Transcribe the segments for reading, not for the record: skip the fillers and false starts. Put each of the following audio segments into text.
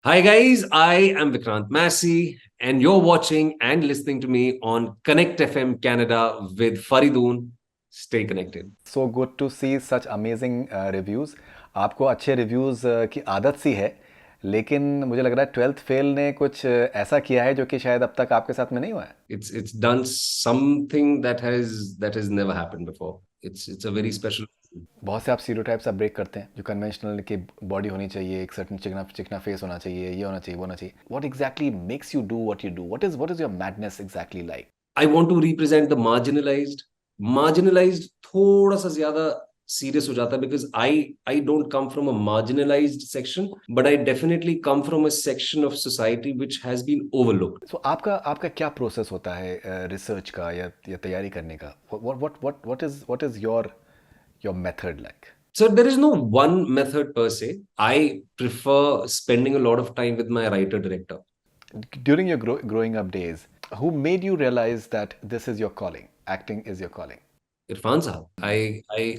Hi guys, I am Vikrant Massey and you're watching and listening to me on Connect FM Canada with Faridoon. Stay connected. So good to see such amazing reviews. आपको अच्छे reviews की आदत सी है, लेकिन मुझे लग रहा है ट्वेल्थ फेल ने कुछ ऐसा किया है जो कि शायद अब तक आपके साथ में नहीं हुआ है। It's done something that has never happened before. It's a very special. बहुत से आप स्टीरियोटाइप्स आप ब्रेक करते हैं, जो कन्वेंशनल की बॉडी होनी चाहिए, एक सर्टन चिकना चिकना फेस होना चाहिए, ये होना चाहिए, वो होना चाहिए। What exactly makes you do what you do? What is your madness exactly like? I want to represent the marginalized. Marginalized थोड़ा सा ज्यादा serious हो जाता है because I don't come from a marginalized section, but I definitely come from a section of society which has been overlooked. सो आपका क्या process होता है रिसर्च का या तैयारी करने का? What is your method like? So there is no one method per se. I prefer spending a lot of time with my writer director. During your growing up days, who made you realize that this is your calling? Acting is your calling. Irfan Sahab.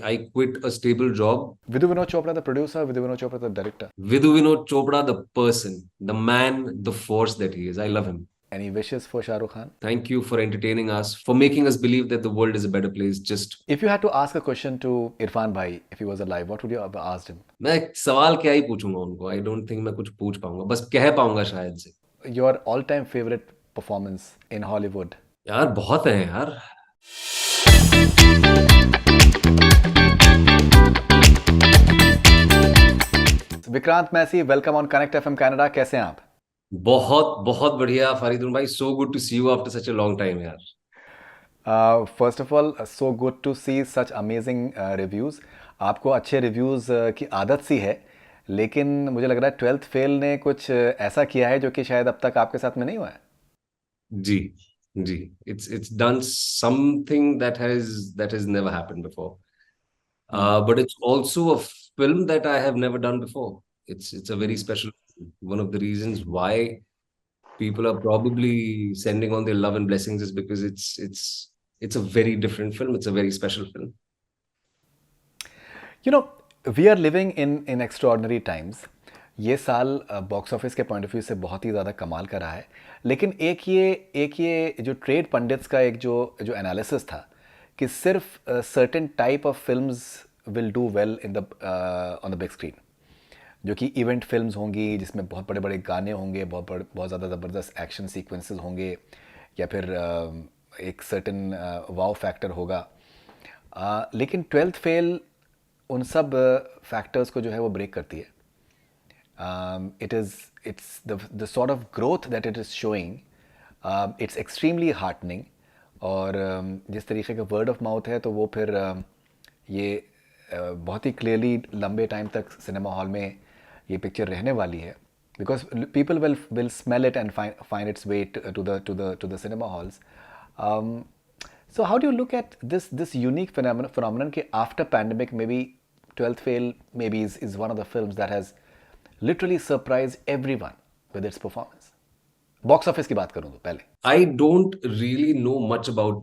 I quit a stable job. Vidhu Vinod Chopra, the producer, Vidhu Vinod Chopra, the director. Vidhu Vinod Chopra, the person, the man, the force that he is. I love him. Any wishes for Shah Rukh Khan? Thank you for entertaining us, for making us believe that the world is a better place. Just If you had to ask a question to Irfan Bhai if he was alive, what would you have asked him? मैं सवाल क्या ही पूछूंगा उनको. I don't think मैं कुछ पूछ पाऊंगा. बस कह पाऊंगा शायद से. Your all-time favorite performance in Hollywood? यार बहुत है यार. Vikrant Massey, welcome on Connect FM Canada. कैसे हैं आप? बहुत बहुत बढ़िया फरीदून भाई. So good to see you after such a long time यार. First of all so good to see such amazing reviews. आपको अच्छे रिव्यूज़ की आदत सी है, लेकिन मुझे लग रहा है ट्वेल्थ फेल ने कुछ ऐसा किया है जो कि शायद अब तक आपके साथ में नहीं हुआ है। जी जी. It's done something that has never happened before. But it's also a film that I have never done before. It's a very special. One of the reasons why people are probably sending on their love and blessings is because it's a very different film. It's a very special film. You know, we are living in extraordinary times. ये साल box office के point of view से बहुत ही ज़्यादा कमाल का रहा है, लेकिन एक ये जो ट्रेड पंडित्स का एक जो जो एनालिसिस था कि सिर्फ certain type of films will do well in the on the big screen, जो कि इवेंट फिल्म्स होंगी जिसमें बहुत बड़े बड़े गाने होंगे, बहुत ज़्यादा ज़बरदस्त एक्शन सीक्वेंसेस होंगे, या फिर एक सर्टेन वाव फैक्टर होगा। लेकिन ट्वेल्थ फेल उन सब फैक्टर्स को जो है वो ब्रेक करती है। It's the sort of growth that it is showing, it's extremely heartening. और जिस तरीके का वर्ड ऑफ माउथ है, तो वो फिर ये बहुत ही क्लियरली लंबे टाइम तक सिनेमा हॉल में ये पिक्चर रहने वाली है, because people will smell it and find its way to the cinema halls. So how do you look at this unique phenomenon कि after pandemic maybe 12th Fail maybe is one of the films that has literally surprised everyone with its performance? Box office की बात करूँ तो पहले I don't really know much about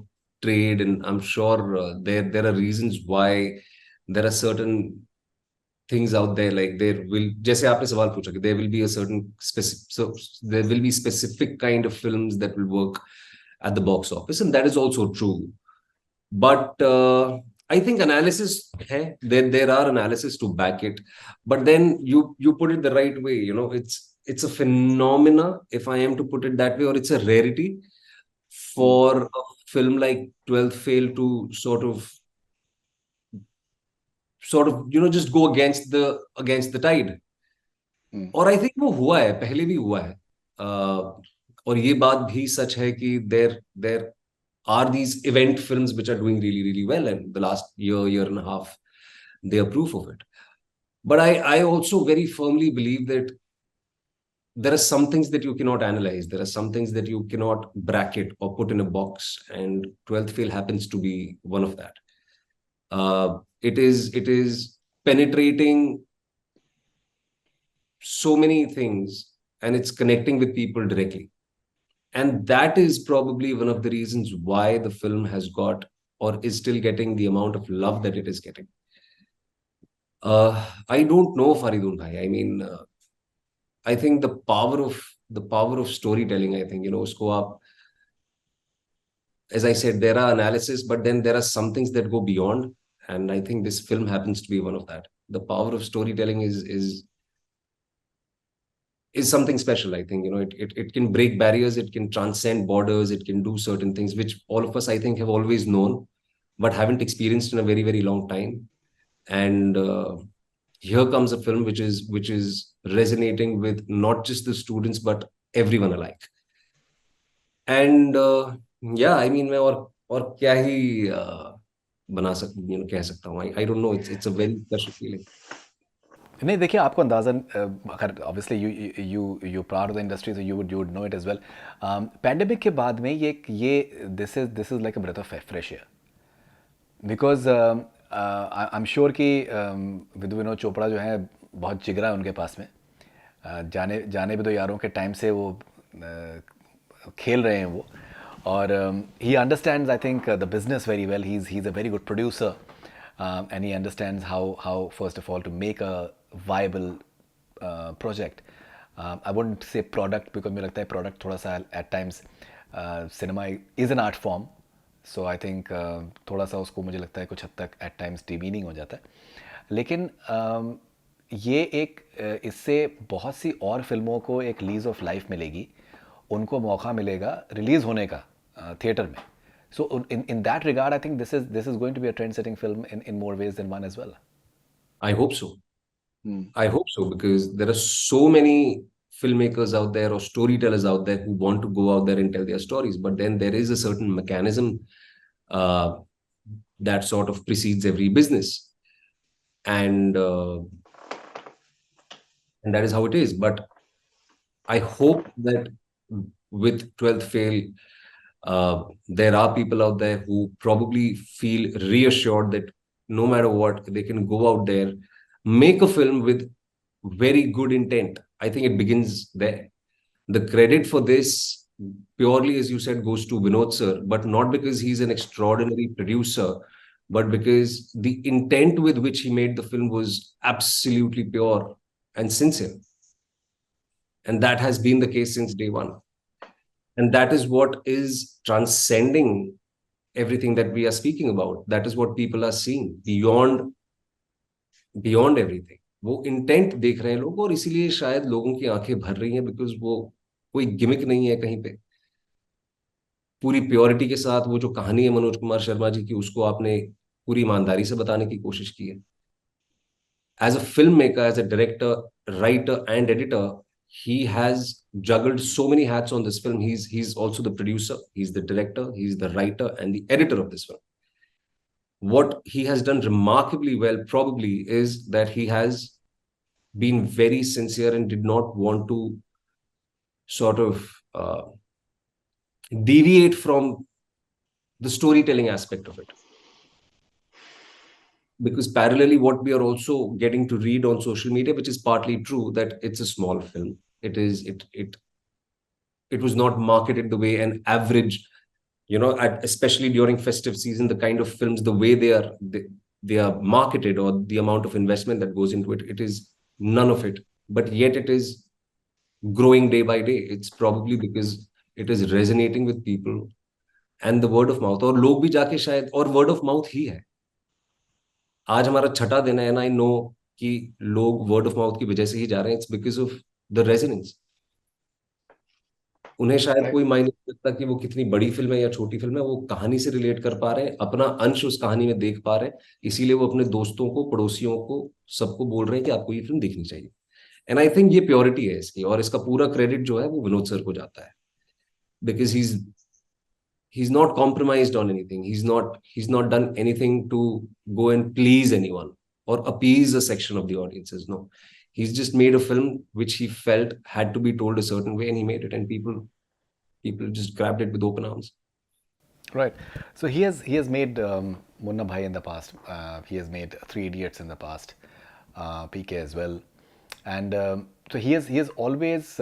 trade, and I'm sure there are reasons why there are certain things out there. Like there will, जैसे आपने सवाल पूछा कि there will be a certain specific, so there will be specific kind of films that will work at the box office, and that is also true. But I think analysis hai, there are analysis to back it, but then you put it the right way. You know, it's a phenomena, if I am to put it that way, or it's a rarity for a film like 12th Fail to sort of just go against the tide. और I think वो हुआ है, पहले भी हुआ है. और ये बात भी सच है कि देर are these event films which are doing really, really well, and the last year and a half, they are proof of it. But I also very firmly believe that there are some things that you cannot analyze. There are some things that you cannot bracket or put in a box, and 12th Fail happens to be one of that. It is penetrating so many things, and it's connecting with people directly. And that is probably one of the reasons why the film has got or is still getting the amount of love that it is getting. I don't know, Faridoon bhai. I mean, I think the power of storytelling, I think, usko aap, as I said, there are analysis, but then there are some things that go beyond. And I think this film happens to be one of that. The power of storytelling is something special. I think, it can break barriers, it can transcend borders, it can do certain things which all of us, I think, have always known, but haven't experienced in a very, very long time. And here comes a film which is resonating with not just the students, but everyone alike. And या I mean मैं और क्या ही बना सक कह सकता हूँ. I don't know, it's a very special feeling. नहीं देखिए आपको अंदाज़ा अगर obviously you part of the industry so you would know it as well. Pandemic के बाद में ये this is like a breath of fresh air because I am sure कि विदु विनोद चोपड़ा जो है बहुत जिगरा है उनके पास में. जाने जाने भी दो यारों के टाइम से वो खेल रहे हैं वो. और he understands I think the business very well. He is a very good producer and he understands how first of all to make a viable project. I wouldn't say product because मुझे लगता है product थोड़ा सा at times cinema is an art form. So I think थोड़ा सा उसको मुझे लगता है कुछ हद तक at times demeaning हो जाता है. लेकिन ये एक इससे बहुत सी और फिल्मों को एक लीज ऑफ लाइफ मिलेगी. उनको मौका मिलेगा रिलीज़ होने का थिएटर में. So in that regard, I think this is going to be a trend-setting film in more ways than one as well. I hope so. I hope so, because there are so many filmmakers out there or storytellers out there who want to go out there and tell their stories, but then there is a certain mechanism uh, that sort of precedes every business, and and that is how it is. But I hope that with 12th Fail, there are people out there who probably feel reassured that no matter what, they can go out there, make a film with very good intent. I think it begins there. The credit for this, purely as you said, goes to Vinod sir, but not because he's an extraordinary producer, but because the intent with which he made the film was absolutely pure and sincere. And that has been the case since day one. And that is what is transcending everything that we are speaking about. That is what people are seeing beyond everything. वो intent देख रहे हैं लोग, और इसीलिए शायद लोगों की आंखें भर रही हैं, बिकॉज वो कोई गिमिक नहीं है कहीं पे. पूरी प्योरिटी के साथ वो जो कहानी है मनोज कुमार शर्मा जी की, उसको आपने पूरी ईमानदारी से बताने की कोशिश की है. As a filmmaker, as a director, writer, and editor, he has juggled so many hats on this film. He's also the producer, he's the director, he's the writer, and the editor of this film. What he has done remarkably well, probably, is that he has been very sincere and did not want to sort of deviate from the storytelling aspect of it. Because parallelly, what we are also getting to read on social media, which is partly true, that it's a small film. It was not marketed the way an average, especially during festive season, the kind of films, the way they are marketed, or the amount of investment that goes into it, it is none of it. But yet it is growing day by day. It's probably because it is resonating with people and the word of mouth. और लोग भी जाके शायद, और word of mouth ही है. आज हमारा छठा दिन है, एंड आई नो कि लोग वर्ड ऑफ माउथ की वजह से ही जा रहे हैं. It's because of the resonance. उन्हें शायद कोई मायने नहीं लगता कि वो कितनी बड़ी फिल्म है या छोटी फिल्म है. वो कहानी से रिलेट कर पा रहे हैं, अपना अंश उस कहानी में देख पा रहे हैं, इसीलिए वो अपने दोस्तों को, पड़ोसियों को, सबको बोल रहे हैं कि आपको ये फिल्म देखनी चाहिए. एंड आई थिंक ये प्योरिटी है इसकी, और इसका पूरा क्रेडिट जो है वो विनोद सर को जाता है. Because he's not compromised on anything. He's not done anything to go and please anyone or appease a section of the audiences. No, he's just made a film which he felt had to be told a certain way, and he made it, and people just grabbed it with open arms. Right. So he has made Munna Bhai in the past. He has made Three Idiots in the past. PK as well. And so he has always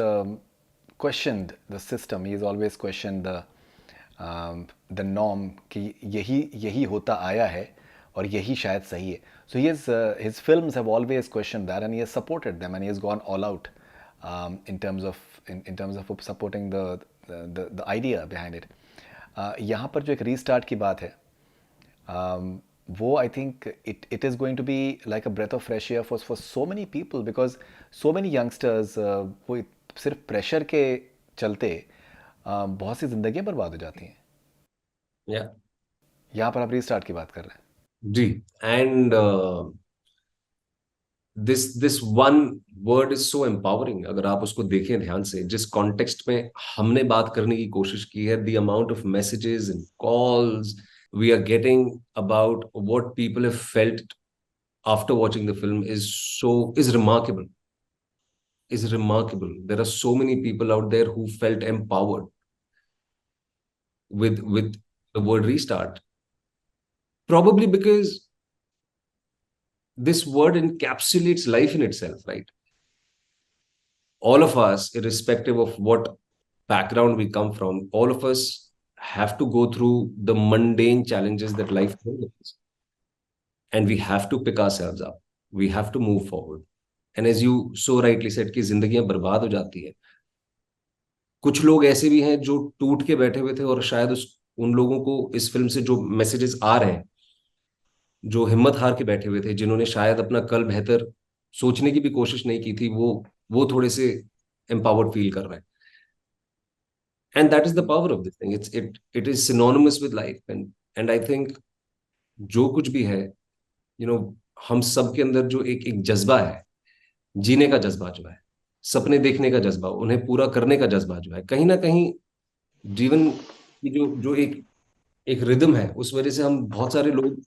questioned the system. He has always questioned the norm कि यही होता आया है और यही शायद सही है. So his films have always questioned that, and he has supported them, and he has gone all out in terms of in terms of supporting the idea behind it. यहाँ पर जो एक रीस्टार्ट की बात है, वो I think it is going to be like a breath of fresh air for so many people, because so many youngsters वो सिर्फ प्रेशर के चलते बहुत सी जिंदगियां बर्बाद हो जाती हैं. या यहाँ पर आप रीस्टार्ट की बात कर रहे हैं. जी. And this one word is so empowering. अगर आप उसको देखें ध्यान से, जिस कॉन्टेक्स्ट में हमने बात करने की कोशिश की है, the amount of messages and calls we are getting about what people have felt after watching the film is remarkable. There are so many people out there who felt empowered with the word restart, probably because this word encapsulates life in itself, right? All of us, irrespective of what background we come from, all of us have to go through the mundane challenges that life brings, and we have to pick ourselves up. We have to move forward. And as you so rightly said कि जिंदगियां बर्बाद हो जाती है. कुछ लोग ऐसे भी हैं जो टूट के बैठे हुए थे, और शायद उन लोगों को इस फिल्म से जो मैसेजेस आ रहे हैं, जो हिम्मत हार के बैठे हुए थे, जिन्होंने शायद अपना कल बेहतर सोचने की भी कोशिश नहीं की थी, वो थोड़े से एम्पावर्ड फील कर रहे हैं. And that is the power of this thing. It is synonymous with life. And I think जो कुछ भी है, हम सब के अंदर जो एक एक जज्बा है, जीने का जज्बा जो है, सपने देखने का जज्बा, उन्हें पूरा करने का जज्बा जो है, कहीं ना कहीं जीवन की जो जो एक एक रिदम है, उस वजह से हम बहुत सारे लोग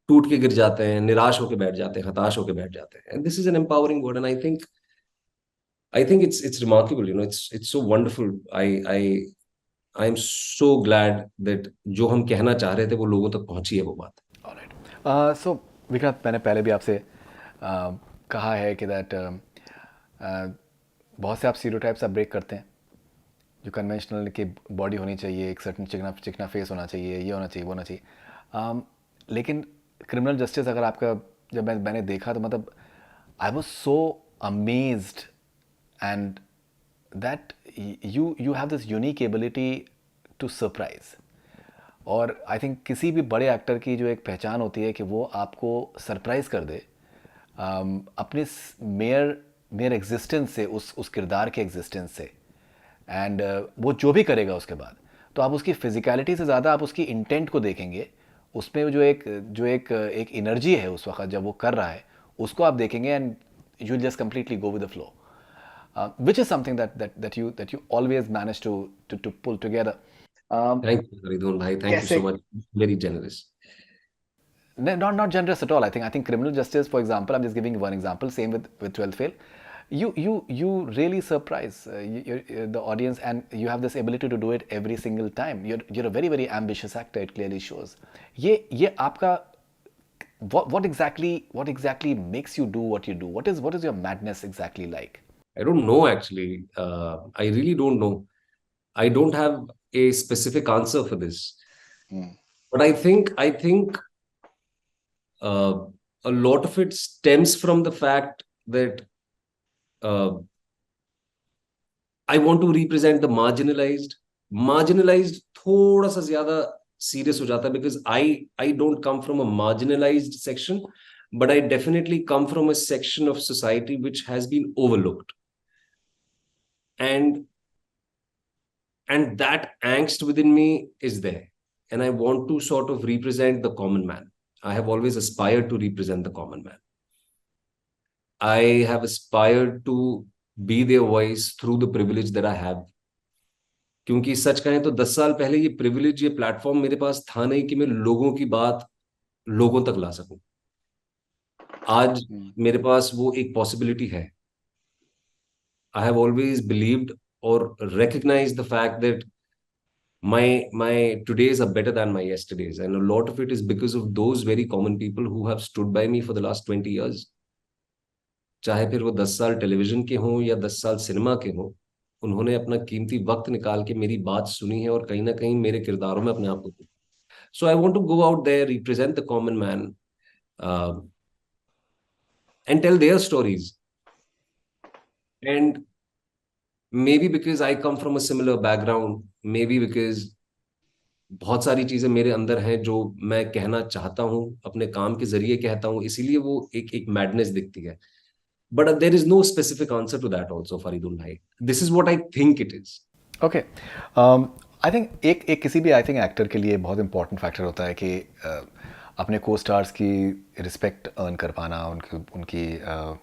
टूट के गिर जाते हैं, निराश होकर बैठ जाते हैं, हताश होकर बैठ जाते हैं. And this is an empowering word. And I think it's remarkable. It's so wonderful. I am so glad that जो हम कहना चाह रहे थे वो लोगों तक पहुंची है वो बात. ऑलराइट. सो विक्रांत, मैंने पहले भी आपसे कहा है कि दैट बहुत से आप स्टीरियोटाइप्स आप ब्रेक करते हैं, जो कन्वेंशनल की बॉडी होनी चाहिए, एक सर्टन चिकना चिकना फेस होना चाहिए, ये होना चाहिए, वो होना चाहिए. लेकिन क्रिमिनल जस्टिस अगर आपका जब मैंने देखा तो मतलब I was so amazed, and that you have this unique ability to surprise. और आई थिंक किसी भी बड़े एक्टर की जो एक पहचान होती है कि वो आपको सरप्राइज कर दे अपने मेयर मेयर एग्जिस्टेंस से, उस किरदार के एग्जिस्टेंस से. एंड वो जो भी करेगा उसके बाद, तो आप उसकी फिजिकलिटी से ज़्यादा आप उसकी इंटेंट को देखेंगे. उसमें जो एक एनर्जी है उस वक्त जब वो कर रहा है, उसको आप देखेंगे, and you just completely go with the flow, which is something that you always manage to pull together. Thank you Faridoon भाई. थैंक यू कैसे? So much. Very generous. Not generous at all. I think criminal justice, for example, I'm just giving one example. Same with 12th fail. You really surprise the audience, and you have this ability to do it every single time. You're a very very ambitious actor. It clearly shows. ये आपका what exactly makes you do what you do? What is your madness exactly like? I don't know actually. I really don't know. I don't have a specific answer for this. But I think uh, a lot of it stems from the fact that uh, I want to represent the marginalized. Marginalized थोड़ा सा ज्यादा serious हो जाता है, because I don't come from a marginalized section, but I definitely come from a section of society which has been overlooked. And that angst within me is there, and I want to sort of represent the common man. I have always aspired to represent the common man. I have aspired to be their voice through the privilege that I have. क्योंकि सच कहें तो 10 साल पहले ये privilege, ये platform मेरे पास था नहीं कि मैं लोगों की बात लोगों तक ला सकूं. आज मेरे पास वो एक पॉसिबिलिटी है. आई हैव ऑलवेज बिलीव्ड और recognized the fact that my todays are better than my yesterdays, and a lot of it is because of those very common people who have stood by me for the last 20 years. चाहे फिर वो 10 साल television के हों या 10 साल cinema के हों, उन्होंने अपना कीमती वक्त निकाल के मेरी बात सुनी है, और कहीं ना कहीं मेरे किरदारों में अपने आप को. So I want to go out there, represent the common man, and tell their stories. And maybe because I come from a similar background, maybe because बहुत सारी चीजें मेरे अंदर हैं जो मैं कहना चाहता हूँ, अपने काम के जरिए कहता हूँ, इसीलिए वो एक एक मैडनेस दिखती है. But there is no specific answer to that also, Faridul भाई. This is what I think it is. Okay, I think एक एक किसी भी आई थिंक एक्टर के लिए बहुत इंपॉर्टेंट फैक्टर होता है कि अपने को स्टार्स की रिस्पेक्ट अर्न कर पाना, उनकी उनकी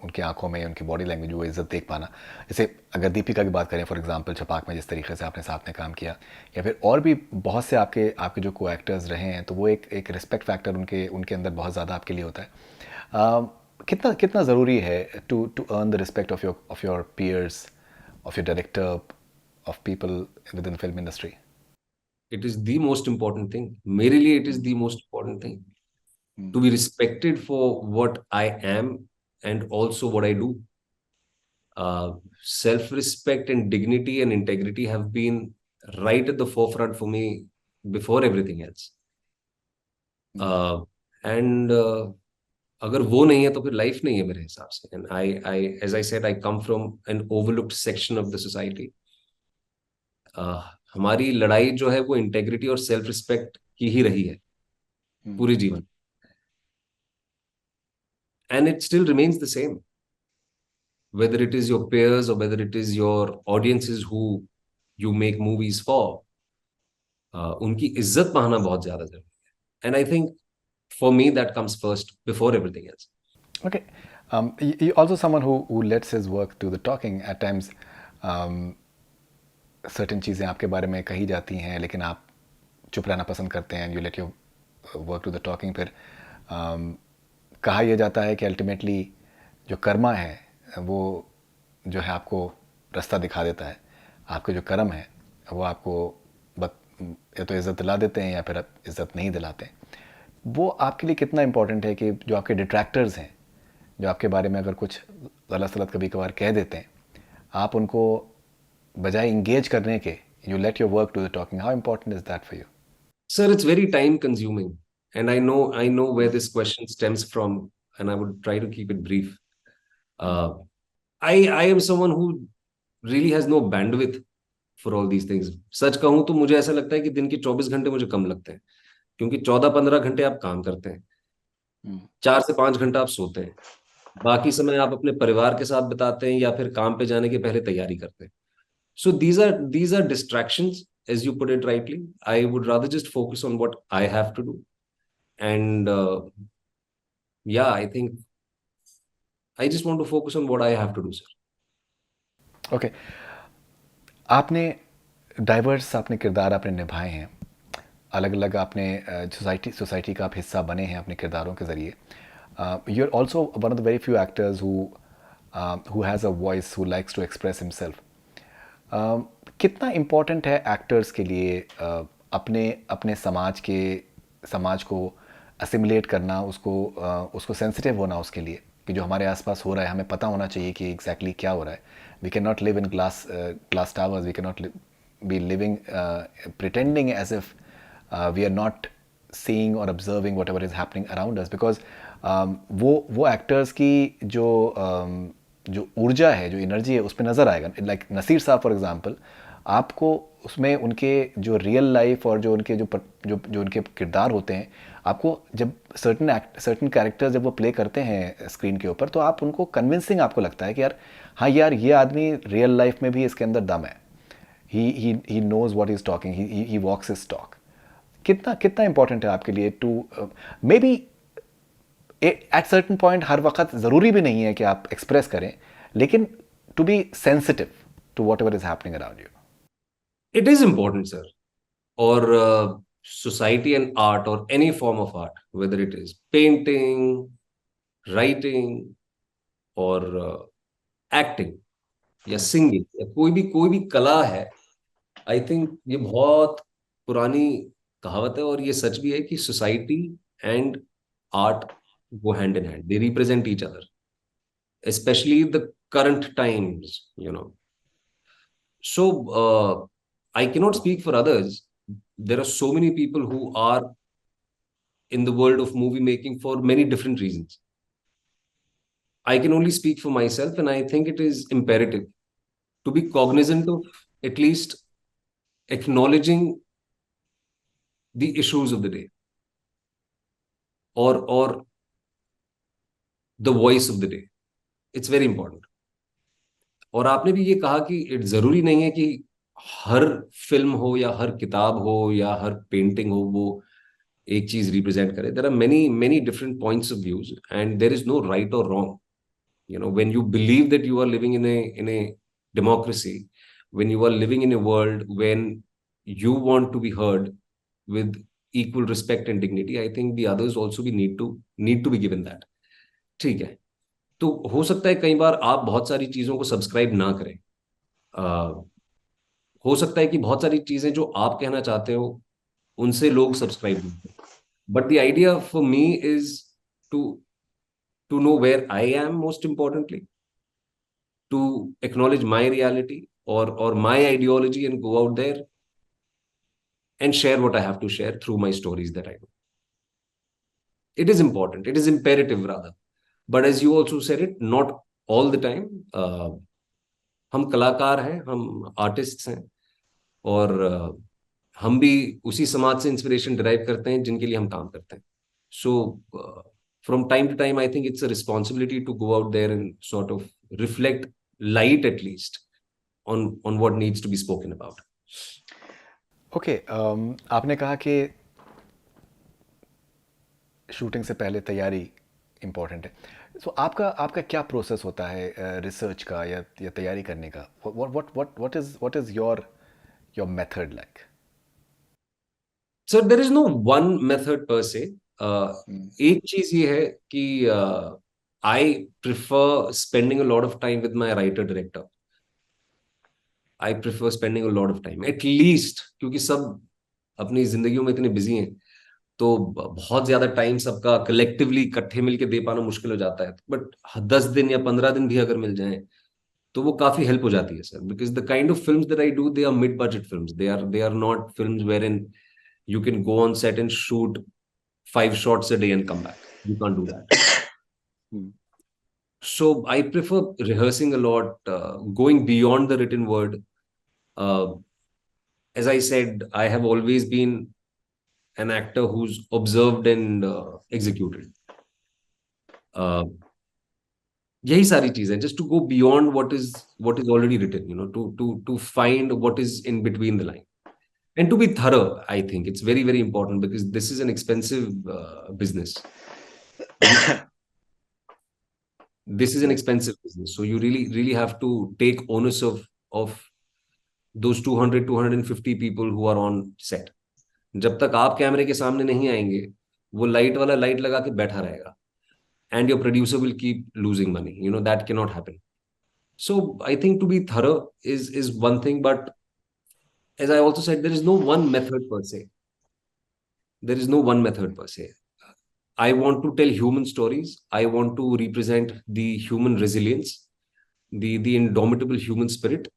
उनकी आंखों में उनकी बॉडी लैंग्वेज वो इज्जत देख पाना. जैसे अगर दीपिका की बात करें फॉर एग्जांपल, छपाक में जिस तरीके से आपने साथ में काम किया, या फिर और भी बहुत से आपके आपके जो को एक्टर्स रहे हैं, तो वो एक एक रिस्पेक्ट फैक्टर उनके उनके अंदर बहुत ज़्यादा आपके लिए होता है. कितना कितना ज़रूरी है to to earn the respect of your peers, of your director, of people within the film industry? It is the most important thing. मेरे लिए it is the most important thing to be respected for what I am and also what I do. Self-respect and dignity and integrity have been right at the forefront for me before everything else. And अगर वो नहीं है तो फिर life नहीं है मेरे हिसाब से. And I as I said, I come from an overlooked section of the society. हमारी लड़ाई जो है वो इंटेग्रिटी और सेल्फ रिस्पेक्ट की ही रही है पूरी जीवन. And it still remains the same, whether it is your peers or whether it is your audiences who you make movies for. उनकी इज्जत पाना बहुत ज्यादा जरूरी है. And I think for me that comes first before everything else. Okay. You also someone who lets his work do the talking at times. um, certain चीज़ें आपके बारे में कही जाती हैं लेकिन आप चुप रहना पसंद करते हैं. You let your work to the talking. फिर कहा यह जाता है कि अल्टीमेटली जो कर्मा है वो जो है आपको रास्ता दिखा देता है. आपके जो कर्म है वो आपको या तो इज़्ज़त दिला देते हैं या फिर इज़्ज़त नहीं दिलाते हैं. वो आपके लिए कितना इम्पोर्टेंट है कि जो आपके डिट्रैक्टर्स हैं, जो आपके बारे में अगर कुछ गलत सलत कभी कभार कह देते हैं, आप उनको बजाय इंगेज करने के you let your work to the talking. How important is that for you? Sir, it's very time consuming, and I know where this question stems from, and I would try to keep it brief. uh, I am someone who really has no bandwidth for all these things. सच कहूं तो मुझे ऐसा लगता है कि दिन के 24 घंटे मुझे कम लगते हैं, क्योंकि 14-15 घंटे आप काम करते हैं, 4 से 5 घंटा आप सोते हैं, बाकी समय आप अपने परिवार के साथ बिताते हैं या फिर काम पे जाने के पहले तैयारी करते हैं. So these are distractions, as you put it rightly. I would rather just focus on what I have to do. And yeah, I think I just want to focus on what I have to do, sir. Okay. आपने diverse आपने किरदार आपने निभाए हैं, अलग अलग आपने society का आप हिस्सा बने हैं अपने किरदारों के ज़रिए. You are also one of the very few actors who has a voice, who likes to express himself. कितना इम्पोर्टेंट है एक्टर्स के लिए अपने अपने समाज को असिमुलेट करना, उसको सेंसिटिव होना उसके लिए कि जो हमारे आसपास हो रहा है हमें पता होना चाहिए कि एग्जैक्टली क्या हो रहा है. We can not live in glass towers. We can not be living pretending as if we are not seeing or observing whatever is happening around us, because वो एक्टर्स की जो ऊर्जा है, जो एनर्जी है, उस पर नज़र आएगा. लाइक नसीर साहब फॉर एग्जांपल, आपको उसमें उनके जो रियल लाइफ और जो उनके जो उनके किरदार होते हैं, आपको जब सर्टन कैरेक्टर्स जब वो प्ले करते हैं स्क्रीन के ऊपर, तो आप उनको कन्विंसिंग आपको लगता है कि यार हाँ यार ये आदमी रियल लाइफ में भी इसके अंदर दम है. He knows what is talking, he walks his talk. कितना कितना इंपॉर्टेंट है आपके लिए to maybe at certain point, हर वक्त ज़रूरी भी नहीं है कि आप एक्सप्रेस करें, लेकिन to be sensitive to whatever is happening around you? It is important, sir. Or society and art, or any form of art, whether it is painting, writing, or acting या singing या कोई भी कला है. I think ये बहुत पुरानी कहावत है और ये सच भी है कि society and art go hand in hand. They represent each other, especially the current times, you know. So I cannot speak for others. There are so many people who are in the world of movie making for many different reasons. I can only speak for myself, and I think it is imperative to be cognizant of at least acknowledging the issues of the day, or the voice of the day. It's very important. और आपने भी ये कहा कि जरूरी नहीं है कि हर फिल्म हो या हर किताब हो या हर पेंटिंग हो वो एक चीज रिप्रेजेंट करे. There are many many different points of views and there is no right और wrong. When you believe that you are living in a democracy, when you are living in a world when you want to be heard with equal respect and dignity, I think the others also need to be given that. ठीक है. तो हो सकता है कई बार आप बहुत सारी चीजों को सब्सक्राइब ना करें. अ, हो सकता है कि बहुत सारी चीजें जो आप कहना चाहते हो उनसे लोग सब्सक्राइब नहीं करें. But the idea for me is to to know where I am, most importantly to acknowledge my reality or my ideology and go out there and share what I have to share through my stories that I do. It is important. It is imperative rather. But as you also said it, not all the time. हम कलाकार हैं, हम artists हैं, और हम भी उसी समाज से इंस्पिरेशन डिराइव करते हैं जिनके लिए हम काम करते हैं. सो from time to time, I think it's a responsibility to go out there and sort of reflect light at least on what needs to be spoken about. Okay, आपने कहा कि शूटिंग से पहले तैयारी इम्पोर्टेंट है. सो आपका क्या प्रोसेस होता है रिसर्च का या तैयारी करने का? What is your method like? So there is no one method per se. एक चीज ये है कि I prefer spending a lot of time with my writer director. I prefer spending a lot of time at least, क्योंकि सब अपनी जिंदगियों में इतने बिजी हैं, तो बहुत ज्यादा टाइम सबका कलेक्टिवली इकट्ठे मिलके दे पाना मुश्किल हो जाता है. बट 10 दिन या 15 दिन भी अगर मिल जाएं तो वो काफी हेल्प हो जाती है sir. Because the kind of films that I do, they are mid budget films. They are not films where in you can go on set and shoot 5 shots a day and come back. You can't do that. So I prefer rehearsing a lot, going beyond the written word. uh, as I said, I have always been an actor who's observed and executed. यही सारी चीजें, just to go beyond what is already written, to find what is in between the line and to be thorough. I think it's very very important because this is an expensive business. This is an expensive business, so you really really have to take onus of those 200-250 people who are on set. जब तक आप कैमरे के सामने नहीं आएंगे, वो light वाला लाइट लगा के बैठा रहेगा, and your producer will keep losing money. That cannot happen. So I think to be thorough is one thing, but as I also said, there is no one method per se. There is no one method per se. I want to tell human stories. I want to represent the human resilience, the indomitable human spirit.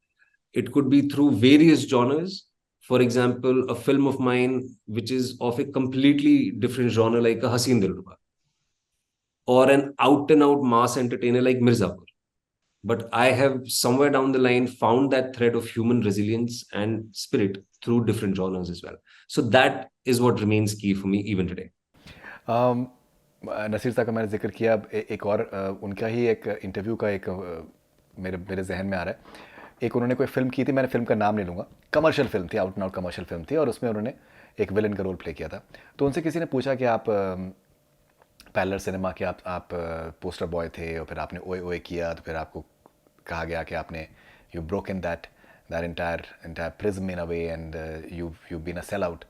It could be through various genres. For example, a film of mine which is of a completely different genre, like a Haseen Dilruba, or an out and out mass entertainer like Mirzapur. But I have somewhere down the line found that thread of human resilience and spirit through different genres as well. So that is what remains key for me even today. Naseer साहब का मैंने जिक्र किया. अब एक और उनका ही एक इंटरव्यू का एक मेरे मेरे जहन में आ रहा है. एक उन्होंने कोई फिल्म की थी, मैंने फिल्म का नाम नहीं लूँगा, कमर्शियल फिल्म थी, out and out commercial film थी, और उसमें उन्होंने एक विलन का रोल प्ले किया था. तो उनसे किसी ने पूछा कि आप पैरेलल सिनेमा के आप पोस्टर बॉय थे, और फिर आपने ओए ओए किया, तो फिर आपको कहा गया कि आपने you broken that entire prism in a way, and you've been a sellout.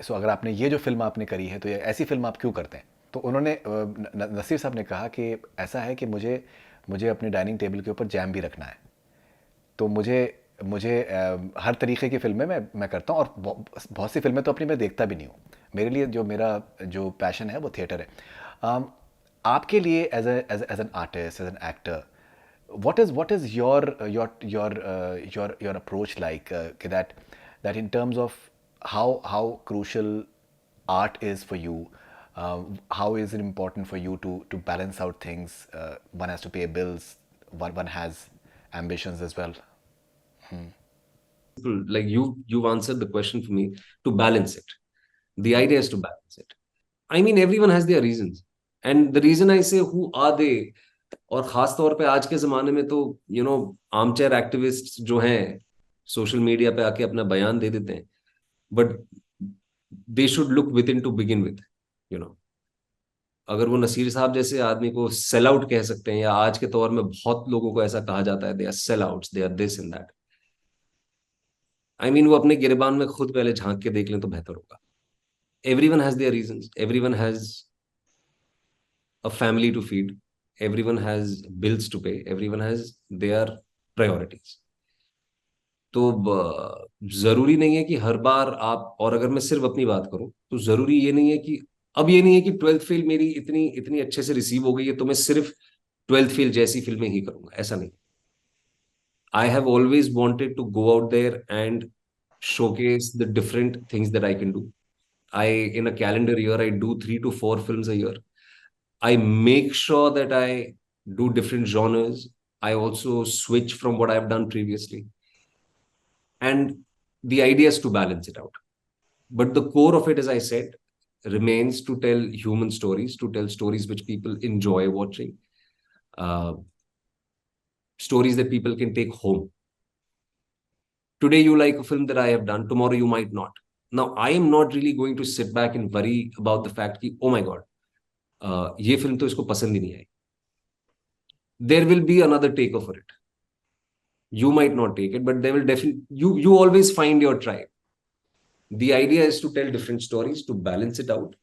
सो अगर आपने ये जो फिल्म आपने करी है, तो ये ऐसी फिल्म आप क्यों करते हैं? तो उन्होंने नसीर साहब ने कहा कि ऐसा है कि मुझे अपने डाइनिंग टेबल के ऊपर जैम भी रखना है. तो मुझे मुझे हर तरीके की फिल्में मैं करता हूँ, और बहुत सी फिल्में तो अपनी मैं देखता भी नहीं हूँ. मेरे लिए मेरा जो पैशन है वो थिएटर है. आपके लिए as an artist, as an actor, what is your approach like, that in terms of how crucial art is for you, How is it important for you to balance out things? One has to pay bills, one has ambitions as well. Like you've answered the question for me. To balance it, the idea is to balance it. I mean, everyone has their reasons, and the reason I say who are they, और खास तौर पे आज के जमाने में तो armchair activist जो हैं सोशल मीडिया पे आके अपना बयान दे देते हैं, but they should look within to begin with you know अगर वो नसीर साहब जैसे आदमी को सेल आउट कह सकते हैं, या आज के दौर में बहुत लोगों को ऐसा कहा जाता है they are sell outs, they are this in that, I mean वो अपने गिरबान में खुद पहले झांक के देख लें तो बेहतर होगा. Everyone has their reasons. Everyone has a family to feed. Everyone has bills to pay. Everyone has their priorities. तो जरूरी नहीं है कि हर बार आप, और अगर मैं सिर्फ अपनी बात करूं तो जरूरी ये नहीं है कि, अब ये नहीं है कि ट्वेल्थ फेल मेरी इतनी इतनी अच्छे से रिसीव हो गई है तो मैं सिर्फ ट्वेल्थ फेल जैसी फिल्में ही करूंगा, ऐसा नहीं. I have always wanted to go out there and showcase the different things that I can do. I, in a calendar year, I do 3 to 4 films a year. I make sure that I do different genres. I also switch from what I've done previously. And the idea is to balance it out. But the core of it, as I said, remains to tell human stories, to tell stories which people enjoy watching, uh, stories that people can take home. Today, you like a film that I have done, tomorrow, you might not. Now, I am not really going to sit back and worry about the fact that, oh my God, ये film तो इसको पसंद ही नहीं आई. There will be another taker for it. You might not take it, but there will definitely, you always find your tribe. The idea is to tell different stories, to balance it out,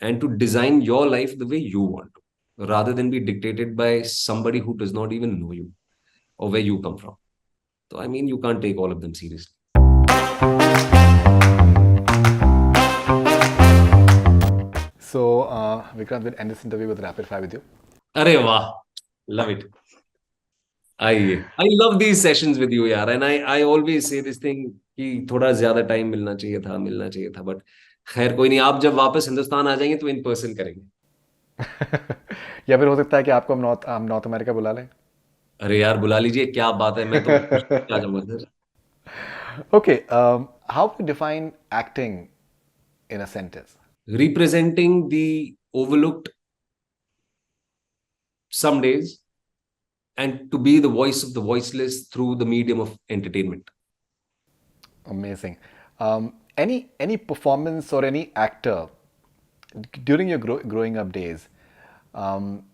and to design your life the way you want to, rather than be dictated by somebody who does not even know you or where you come from. So, I mean, you can't take all of them seriously. So, Vikrant, we'll end this interview with rapid fire with you. अरे वाह, love it. I love these sessions with you यार, and I always say this thing कि थोड़ा ज्यादा time मिलना चाहिए था, but खैर कोई नहीं, आप जब वापस हिंदुस्तान आ जाएंगे तो इन पर्सन करेंगे. या फिर हो सकता है कि आपको हम नॉर्थ अमेरिका बुला लें. अरे यार बुला लीजिए, क्या बात है, मैं तो खुश आ जाऊंगा sir. Okay, how to define acting in a sentence? Representing the overlooked some days, and to be the voice of the voiceless through the medium of entertainment. Amazing. Any performance or any actor during your growing up days um,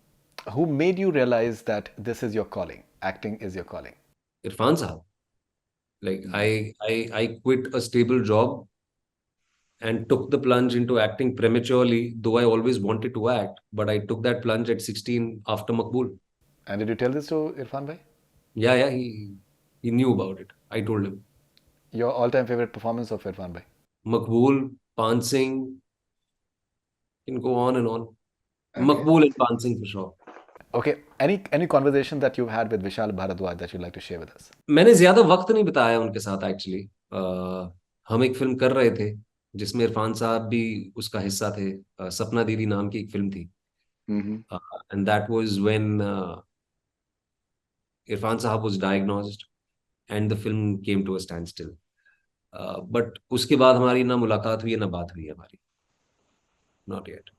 who made you realize that this is your calling, acting is your calling? Irfan Sahab. Like I quit a stable job and took the plunge into acting prematurely, though I always wanted to act, but I took that plunge at 16 after Makbul. And did you tell this to Irfan bhai? Yeah, he knew about it. I told him. Your all-time favorite performance of Irfan bhai? Makbul, Pan Singh, can go on and on. Okay. Makbul and Pan Singh for sure. Okay. Any conversation that you've had with Vishal Bharadwaj that you'd like to share with us? मैंने ज्यादा वक्त नहीं बिताया उनके साथ actually. हम एक film कर रहे थे जिसमें इरफान साहब भी उसका हिस्सा थे. सपना दीदी नाम की एक फिल्म थी, and that was when Irfan साहब was diagnosed and the film came to a standstill. But उसके बाद हमारी ना मुलाकात हुई है ना बात हुई है हमारी. Not yet.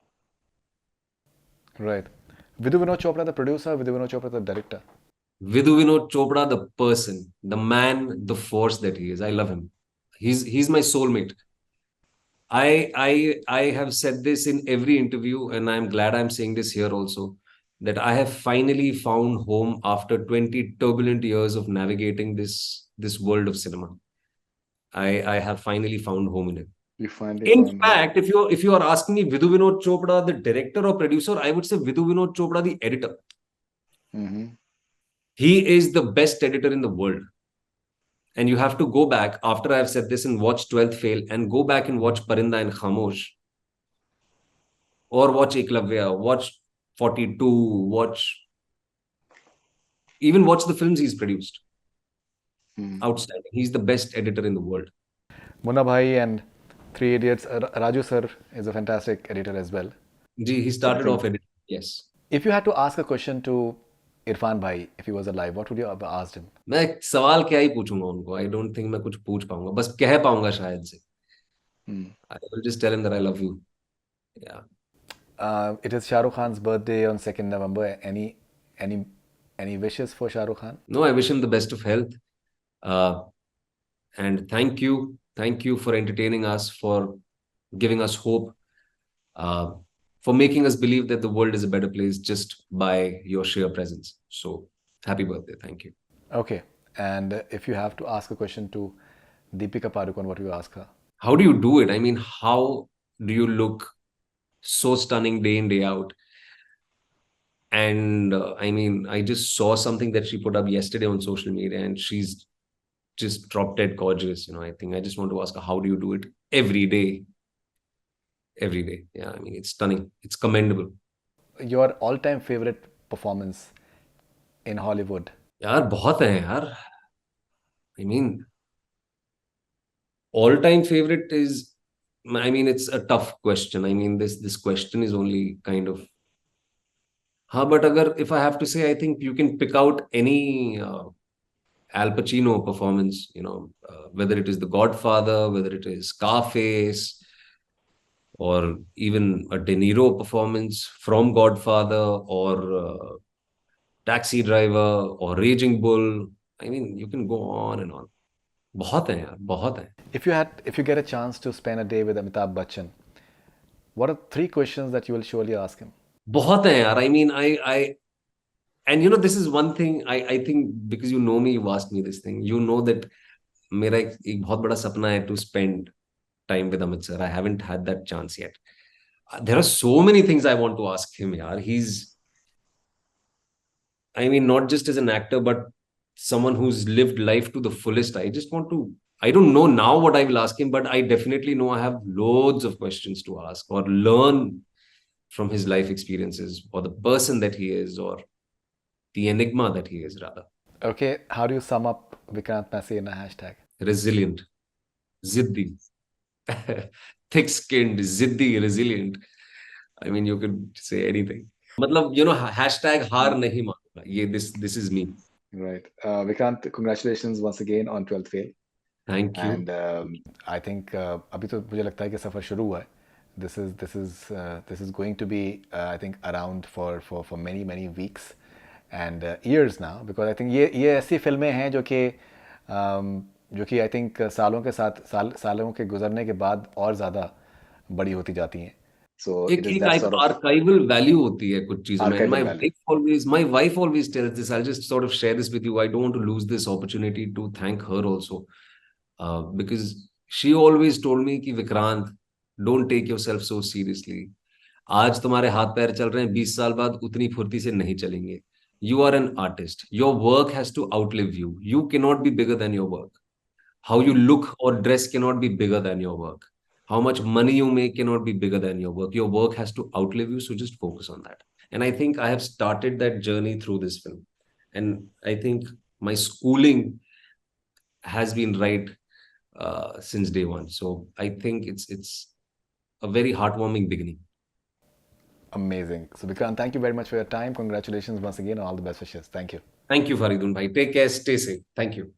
Right. Vidhu Vinod Chopra, the producer, Vidhu Vinod Chopra, the director. Vidhu Vinod Chopra, the person, the man, the force that he is. I love him. He's my soulmate. I have said this in every interview, and I'm glad I'm saying this here also, that I have finally found home after 20 turbulent years of navigating this world of cinema. I have finally found home in it. You finally In found fact, if you are asking me Vidhu Vinod Chopra, the director or producer, I would say Vidhu Vinod Chopra, the editor. He is the best editor in the world. And you have to go back after I've said this and watch 12th Fail and go back and watch Parinda and Khamosh, or watch Eklavya, watch 42, even watch the films he's produced. Outstanding. He's the best editor in the world. Munna Bhai and Three Idiots. Raju sir is a fantastic editor as well. He So I started think off editing. Yes. if you had to ask a question to Irfan Bhai if he was alive, what would you have asked him? मैं सवाल क्या ही पूछूंगा उनको. I don't think मैं कुछ पूछ पाऊंगा, बस कह पाऊंगा शायद से. I will just tell him that I love you. Yeah. It is Shah Rukh Khan's birthday on 2nd November. Any any wishes for Shah Rukh Khan? No, I wish him the best of health. uh, and thank you for entertaining us, for giving us hope, uh, for making us believe that the world is a better place just by your sheer presence. So happy birthday. Thank you. Okay. And if you have to ask a question to Deepika Padukone, what do you ask her? How do you do it? I mean, how do you look so stunning day in, day out? And I mean, I just saw something that she put up yesterday on social media, and she's just drop dead gorgeous. I think I just want to ask her, how do you do it every day? Every day. Yeah, I mean, it's stunning. It's commendable. Your all-time favorite performance in Hollywood? यार बहुत है यार. I mean, all time favorite is, I mean, it's a tough question. I mean, this question is only kind of, हाँ, but अगर if I have to say, I think you can pick out any Al Pacino performance, whether it is The Godfather, whether it is Scarface, or even a De Niro performance from Godfather, or Taxi Driver, or Raging Bull. I mean, you can go on and on. बहुत है यार, बहुत है. If you get a chance to spend a day with Amitabh Bachchan, what are three questions that you will surely ask him? बहुत है यार. I mean, I and this is one thing I think, because you've asked me this thing. You know that मेरा एक बहुत बड़ा सपना है to spend time with Amit sir. I haven't had that chance yet. There are so many things I want to ask him. Yaar. I mean, not just as an actor, but someone who's lived life to the fullest. I don't know now what I will ask him, but I definitely know I have loads of questions to ask or learn from his life experiences, or the person that he is, or the enigma that he is, rather. Okay, how do you sum up Vikrant Massey in a hashtag? Resilient, ziddi, thick-skinned, ziddi, resilient. I mean, you could say anything. मतलब, hashtag हार नहीं मानूंगा. This is me. Right. Vikrant, congratulations once again on 12th fail. Thank you. And I think अभी तो मुझे लगता है कि सफ़र शुरू हुआ है. This is going to be I think around for many weeks and years now, because I think ये ऐसी फिल्में हैं जो कि I think सालों के गुजरने के बाद और ज़्यादा बड़ी होती जाती हैं. So एक it is एक that sort of archival value होती है कुछ चीजों में. And archival value. my wife always tells this. I'll just sort of share this with you. I don't want to lose this opportunity to thank her also, because she always told me कि Vikrant, don't take yourself so seriously. आज तुम्हारे हाथ पैर चल रहे हैं, 20 साल बाद उतनी फुर्ती से नहीं चलेंगे. You are an artist. Your work has to outlive you. You cannot be bigger than your work. How you look or dress cannot be bigger than your work. How much money you make cannot be bigger than your work. Your work has to outlive you. So just focus on that. And I think I have started that journey through this film. And I think my schooling has been right since day one. So I think it's a very heartwarming beginning. Amazing. So Vikrant, thank you very much for your time. Congratulations once again, and all the best wishes. Thank you. Thank you, Faridoon bhai. Take care. Stay safe. Thank you.